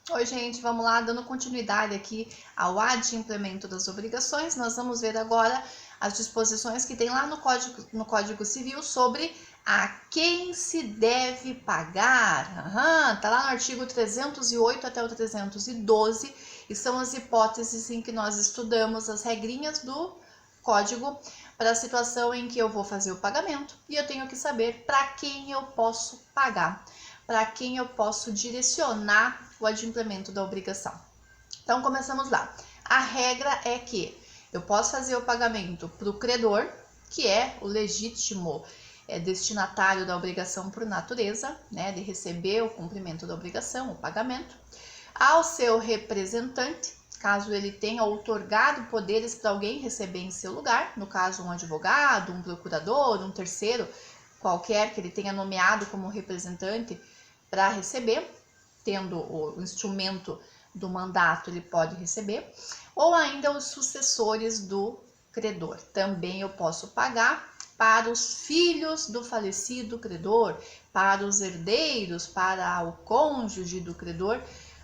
Oi, gente, vamos lá, dando continuidade aqui ao adimplemento das obrigações. Nós vamos ver agora as disposições que tem lá no Código Civil sobre a quem se deve pagar. Tá lá no artigo 308 até o 312, e são as hipóteses em que nós estudamos as regrinhas do código para a situação em que eu vou fazer o pagamento e eu tenho que saber para quem eu posso pagar, para quem eu posso direcionar o adimplemento da obrigação. Então, começamos lá. A regra é que eu posso fazer o pagamento para o credor, que é o legítimo destinatário da obrigação por natureza, né, de receber o cumprimento da obrigação, o pagamento, ao seu representante, caso ele tenha outorgado poderes para alguém receber em seu lugar, no caso um advogado, um procurador, um terceiro, qualquer que ele tenha nomeado como representante para receber, tendo o instrumento do mandato, ele pode receber, ou ainda os sucessores do credor. Também eu posso pagar para os filhos do falecido credor, para os herdeiros, para o cônjuge do credor,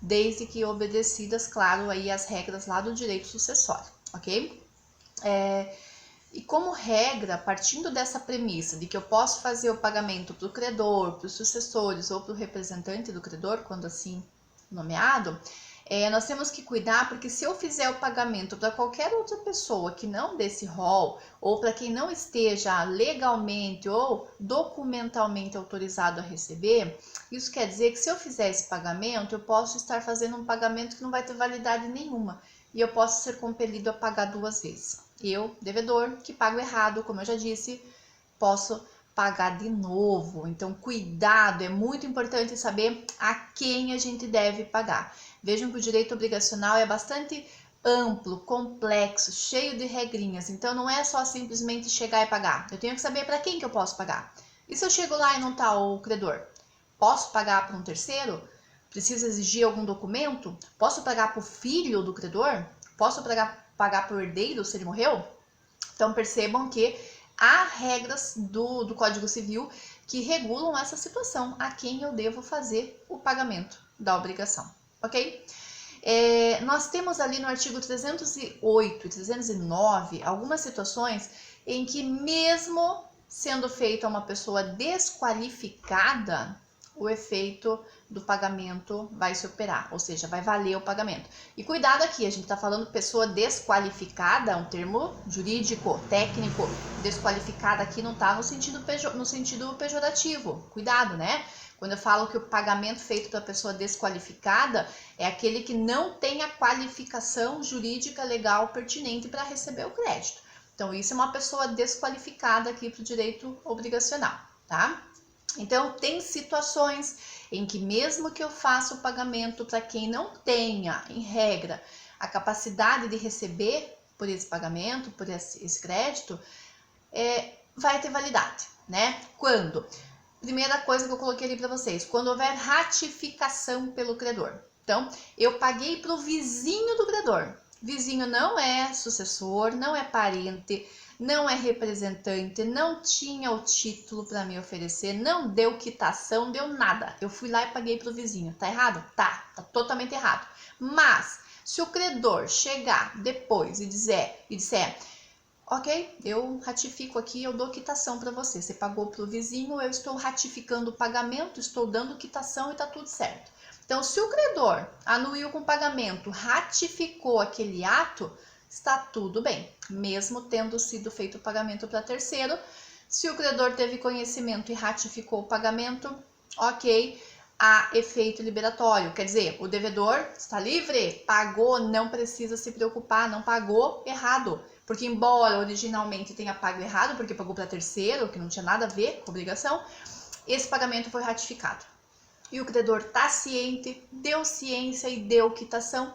desde que obedecidas, claro, aí as regras lá do direito sucessório, ok? E como regra, partindo dessa premissa de que eu posso fazer o pagamento para o credor, para os sucessores ou para o representante do credor, quando assim nomeado, nós temos que cuidar, porque se eu fizer o pagamento para qualquer outra pessoa que não desse rol, ou para quem não esteja legalmente ou documentalmente autorizado a receber, isso quer dizer que se eu fizer esse pagamento, eu posso estar fazendo um pagamento que não vai ter validade nenhuma, e eu posso ser compelido a pagar duas vezes. Eu, devedor, que pago errado, como eu já disse, posso pagar de novo. Então, cuidado, é muito importante saber a quem a gente deve pagar. Vejam que o direito obrigacional é bastante amplo, complexo, cheio de regrinhas. Então, não é só simplesmente chegar e pagar. Eu tenho que saber para quem que eu posso pagar. E se eu chego lá e não está o credor? Posso pagar para um terceiro? Preciso exigir algum documento? Posso pagar para o filho do credor? Posso pagar para o herdeiro se ele morreu? Então, percebam que há regras do Código Civil que regulam essa situação, a quem eu devo fazer o pagamento da obrigação, ok? Nós temos ali no artigo 308 e 309 algumas situações em que, mesmo sendo feito a uma pessoa desqualificada, o efeito do pagamento vai se operar, ou seja, vai valer o pagamento. E cuidado aqui, a gente está falando pessoa desqualificada, é um termo jurídico, técnico. Desqualificada aqui não está no sentido pejorativo. Cuidado, né? Quando eu falo que o pagamento feito pela pessoa desqualificada é aquele que não tem a qualificação jurídica legal pertinente para receber o crédito. Então, isso é uma pessoa desqualificada aqui para o direito obrigacional, tá? Então, tem situações em que, mesmo que eu faça o pagamento para quem não tenha, em regra, a capacidade de receber por esse pagamento, por esse crédito, vai ter validade, né? Quando? Primeira coisa que eu coloquei ali para vocês, quando houver ratificação pelo credor. Então, eu paguei para o vizinho do credor. Vizinho não é sucessor, não é parente, não é representante, não tinha o título para me oferecer, não deu quitação, deu nada. Eu fui lá e paguei para o vizinho. Tá errado? Tá totalmente errado. Mas, se o credor chegar depois e disser, ok, eu ratifico aqui, eu dou quitação para você. Você pagou para o vizinho, eu estou ratificando o pagamento, estou dando quitação e tá tudo certo. Então, se o credor anuiu com o pagamento, ratificou aquele ato, está tudo bem, mesmo tendo sido feito o pagamento para terceiro. Se o credor teve conhecimento e ratificou o pagamento, ok, há efeito liberatório. Quer dizer, o devedor está livre, pagou, não precisa se preocupar, não pagou errado. Porque embora originalmente tenha pago errado, porque pagou para terceiro, que não tinha nada a ver com a obrigação, esse pagamento foi ratificado. E o credor está ciente, deu ciência e deu quitação.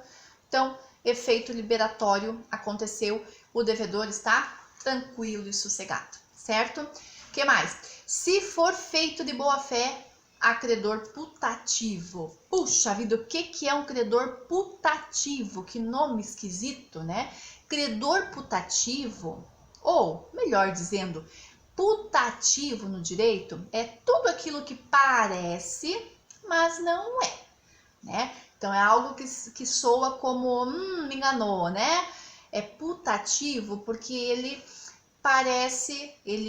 Então, efeito liberatório aconteceu, o devedor está tranquilo e sossegado, certo? O que mais? Se for feito de boa fé, a credor putativo. Puxa vida, o que é um credor putativo? Que nome esquisito, né? Credor putativo, ou melhor dizendo, putativo no direito, é tudo aquilo que parece, mas não é, né? Então, é algo que soa como, me enganou, né? É putativo porque ele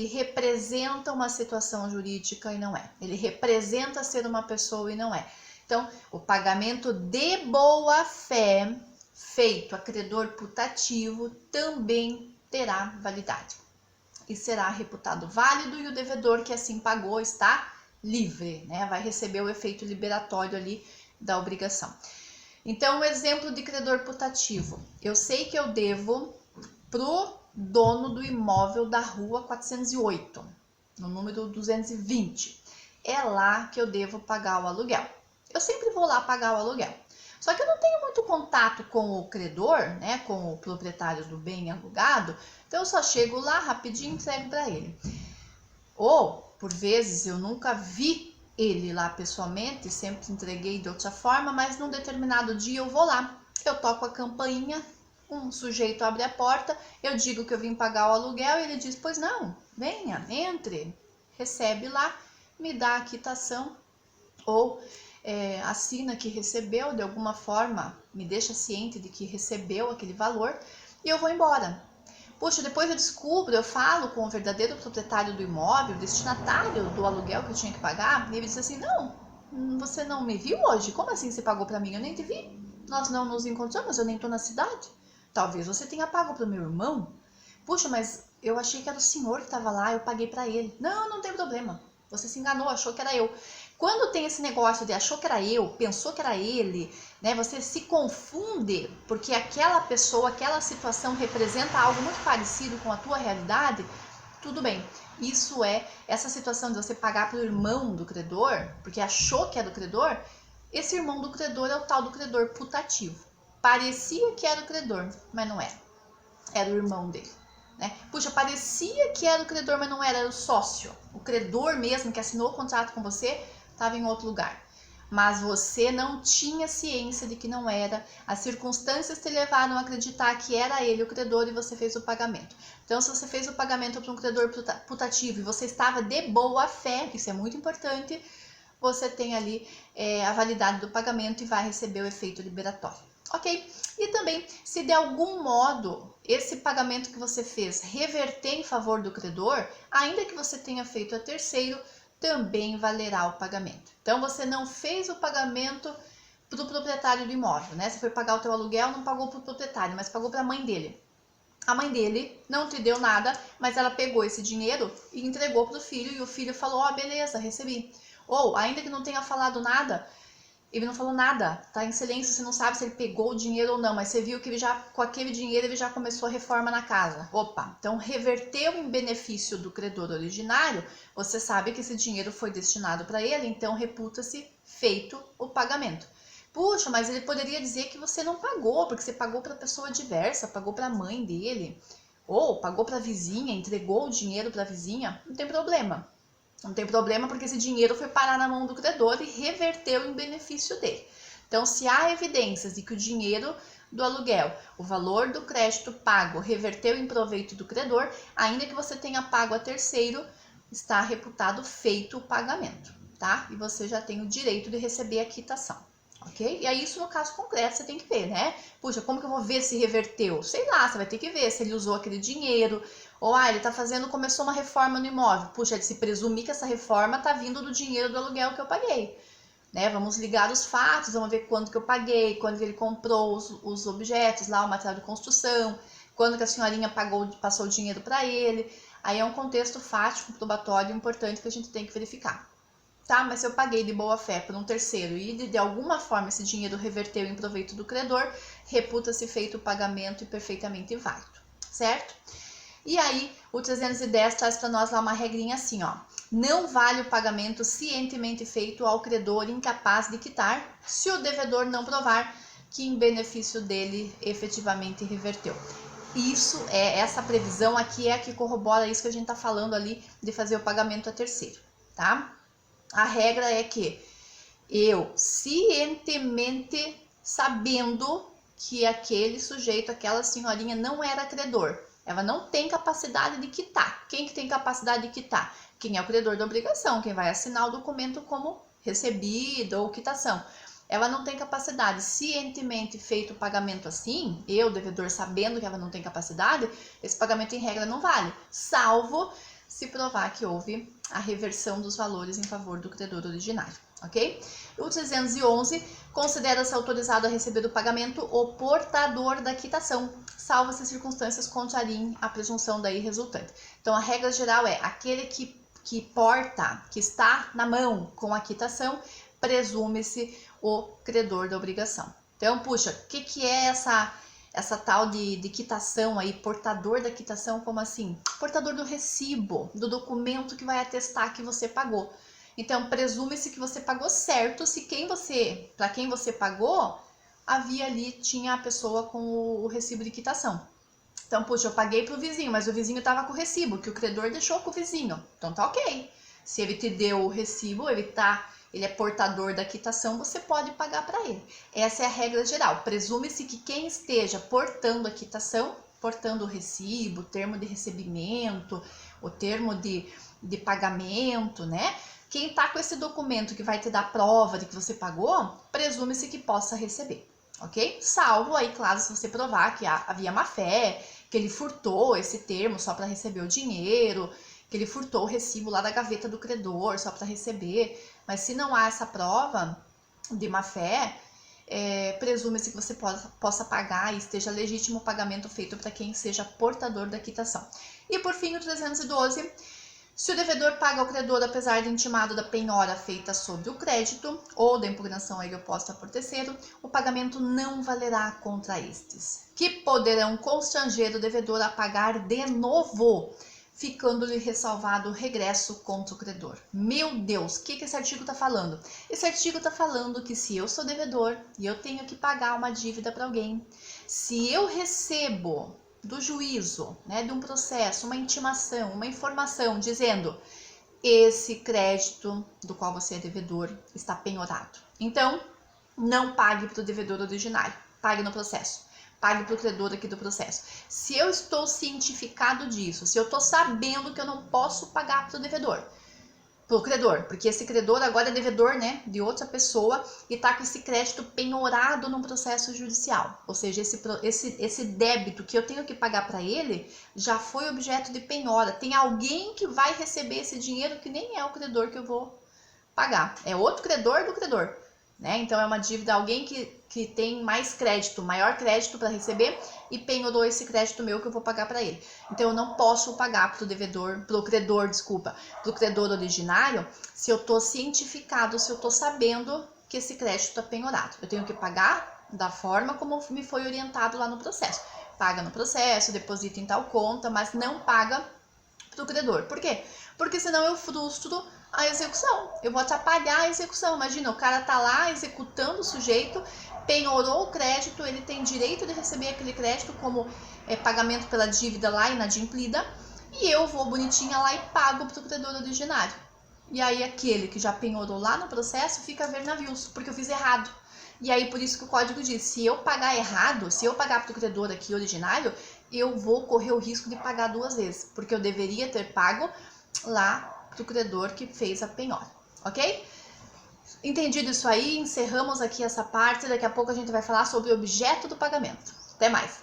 representa uma situação jurídica e não é. Ele representa ser uma pessoa e não é. Então, o pagamento de boa-fé feito a credor putativo também terá validade e será reputado válido, e o devedor que assim pagou está livre, né? Vai receber o efeito liberatório ali da obrigação. Então, um exemplo de credor putativo. Eu sei que eu devo pro dono do imóvel da rua 408, no número 220. É lá que eu devo pagar o aluguel. Eu sempre vou lá pagar o aluguel. Só que eu não tenho muito contato com o credor, né, com o proprietário do bem alugado, então eu só chego lá rapidinho e entrego para ele. Ou, por vezes, eu nunca vi ele lá pessoalmente, sempre entreguei de outra forma, mas num determinado dia eu vou lá, eu toco a campainha, um sujeito abre a porta, eu digo que eu vim pagar o aluguel e ele diz, pois não, venha, entre, recebe lá, me dá a quitação ou assina que recebeu, de alguma forma me deixa ciente de que recebeu aquele valor e eu vou embora. Poxa, depois eu descubro, eu falo com o verdadeiro proprietário do imóvel, destinatário do aluguel que eu tinha que pagar, e ele diz assim, não, você não me viu hoje? Como assim você pagou para mim? Eu nem te vi. Nós não nos encontramos, eu nem estou na cidade. Talvez você tenha pago para o meu irmão. Puxa, mas eu achei que era o senhor que estava lá, eu paguei para ele. Não, não tem problema. Você se enganou, achou que era eu. Quando tem esse negócio de achou que era eu, pensou que era ele, né? Você se confunde porque aquela pessoa, aquela situação representa algo muito parecido com a tua realidade. Tudo bem. Isso essa situação de você pagar para o irmão do credor, porque achou que era do credor, esse irmão do credor é o tal do credor putativo. Parecia que era o credor, mas não era. Era o irmão dele. Né? Puxa, parecia que era o credor, mas não era, era o sócio. O credor mesmo que assinou o contrato com você estava em outro lugar. Mas você não tinha ciência de que não era. As circunstâncias te levaram a acreditar que era ele o credor e você fez o pagamento. Então, se você fez o pagamento para um credor putativo e você estava de boa fé, isso é muito importante, você tem ali a validade do pagamento e vai receber o efeito liberatório. Ok? E também, se de algum modo esse pagamento que você fez reverter em favor do credor, ainda que você tenha feito a terceiro, também valerá o pagamento. Então, você não fez o pagamento para o proprietário do imóvel, né? Você foi pagar o teu aluguel, não pagou para o proprietário, mas pagou para a mãe dele. A mãe dele não te deu nada, mas ela pegou esse dinheiro e entregou para o filho, e o filho falou, ó, beleza, recebi. Ou, ainda que não tenha falado nada, ele não falou nada, tá em silêncio, você não sabe se ele pegou o dinheiro ou não, mas você viu que ele já, com aquele dinheiro, ele já começou a reforma na casa. Opa, então reverteu em benefício do credor originário, você sabe que esse dinheiro foi destinado para ele, então reputa-se feito o pagamento. Puxa, mas ele poderia dizer que você não pagou, porque você pagou para pessoa diversa, pagou para a mãe dele, ou pagou para a vizinha, entregou o dinheiro para a vizinha, não tem problema. Não tem problema porque esse dinheiro foi parar na mão do credor e reverteu em benefício dele. Então, se há evidências de que o dinheiro do aluguel, o valor do crédito pago, reverteu em proveito do credor, ainda que você tenha pago a terceiro, está reputado feito o pagamento, tá? E você já tem o direito de receber a quitação, ok? E aí, isso no caso concreto você tem que ver, né? Puxa, como que eu vou ver se reverteu? Sei lá, você vai ter que ver se ele usou aquele dinheiro. Ou, ele tá começou uma reforma no imóvel. Puxa, é de se presumir que essa reforma tá vindo do dinheiro do aluguel que eu paguei. Né? Vamos ligar os fatos, vamos ver quando que eu paguei, quando que ele comprou os objetos lá, o material de construção, quando que a senhorinha passou o dinheiro para ele. Aí é um contexto fático, probatório importante que a gente tem que verificar. Tá, mas se eu paguei de boa fé por um terceiro e de alguma forma esse dinheiro reverteu em proveito do credor, reputa-se feito o pagamento e perfeitamente válido, certo? E aí, o 310 traz para nós lá uma regrinha assim, ó. Não vale o pagamento cientemente feito ao credor incapaz de quitar, se o devedor não provar que em benefício dele efetivamente reverteu. Essa previsão aqui é a que corrobora isso que a gente tá falando ali de fazer o pagamento a terceiro, tá? A regra é que eu, cientemente sabendo que aquele sujeito, aquela senhorinha não era credor, ela não tem capacidade de quitar. Quem que tem capacidade de quitar? Quem é o credor da obrigação, quem vai assinar o documento como recebido ou quitação. ela não tem capacidade. Cientemente feito o pagamento assim, eu, devedor, sabendo que ela não tem capacidade, esse pagamento em regra não vale, salvo se provar que houve a reversão dos valores em favor do credor originário, ok? O 311, considera-se autorizado a receber o pagamento o portador da quitação, salvo se circunstâncias contrariem a presunção daí resultante. Então, a regra geral é aquele que porta, que está na mão com a quitação, presume-se o credor da obrigação. Então, puxa, o que é essa tal de quitação aí, portador da quitação, como assim? Portador do recibo, do documento que vai atestar que você pagou. Então, presume-se que você pagou certo se para quem você pagou, havia ali, tinha a pessoa com o recibo de quitação. Então, puxa, eu paguei pro vizinho, mas o vizinho estava com o recibo, que o credor deixou com o vizinho. Então, tá ok. Se ele te deu o recibo, ele é portador da quitação, você pode pagar para ele. Essa é a regra geral. Presume-se que quem esteja portando a quitação, portando o recibo, o termo de recebimento, o termo de pagamento, né? Quem está com esse documento que vai te dar prova de que você pagou, presume-se que possa receber, ok? Salvo aí, claro, se você provar que havia má fé, que ele furtou esse termo só para receber o dinheiro, que ele furtou o recibo lá da gaveta do credor só para receber. Mas se não há essa prova de má fé, presume-se que você possa pagar e esteja legítimo o pagamento feito para quem seja portador da quitação. E por fim, o 312, se o devedor paga ao credor apesar de intimado da penhora feita sobre o crédito ou da impugnação a ele oposta por terceiro, o pagamento não valerá contra estes, que poderão constranger o devedor a pagar de novo, ficando-lhe ressalvado o regresso contra o credor. Meu Deus, o que esse artigo está falando? Esse artigo está falando que se eu sou devedor e eu tenho que pagar uma dívida para alguém, se eu recebo do juízo, né, de um processo, uma intimação, uma informação dizendo esse crédito do qual você é devedor está penhorado. Então, não pague para o devedor originário, pague no processo. Pague para o credor aqui do processo. Se eu estou cientificado disso, se eu estou sabendo que eu não posso pagar para o devedor, para o credor, porque esse credor agora é devedor, né, de outra pessoa e está com esse crédito penhorado num processo judicial. Ou seja, esse débito que eu tenho que pagar para ele já foi objeto de penhora. Tem alguém que vai receber esse dinheiro que nem é o credor que eu vou pagar. É outro credor do credor, né? Então é uma dívida, alguém que tem mais crédito, maior crédito para receber e penhorou esse crédito meu que eu vou pagar para ele. Então eu não posso pagar para o credor originário se eu estou cientificado, se eu estou sabendo que esse crédito está penhorado. Eu tenho que pagar da forma como me foi orientado lá no processo. Paga no processo, deposita em tal conta, mas não paga para o credor. Por quê? Porque senão eu frustro a execução, eu vou atrapalhar a execução. Imagina, o cara tá lá executando o sujeito, penhorou o crédito, ele tem direito de receber aquele crédito como pagamento pela dívida lá inadimplida, e eu vou bonitinha lá e pago para o credor originário. E aí aquele que já penhorou lá no processo fica a ver navios, porque eu fiz errado. E aí por isso que o código diz, se eu pagar errado, se eu pagar para o credor aqui originário, eu vou correr o risco de pagar duas vezes, porque eu deveria ter pago lá do credor que fez a penhora, ok? Entendido isso aí, encerramos aqui essa parte, daqui a pouco a gente vai falar sobre o objeto do pagamento. Até mais!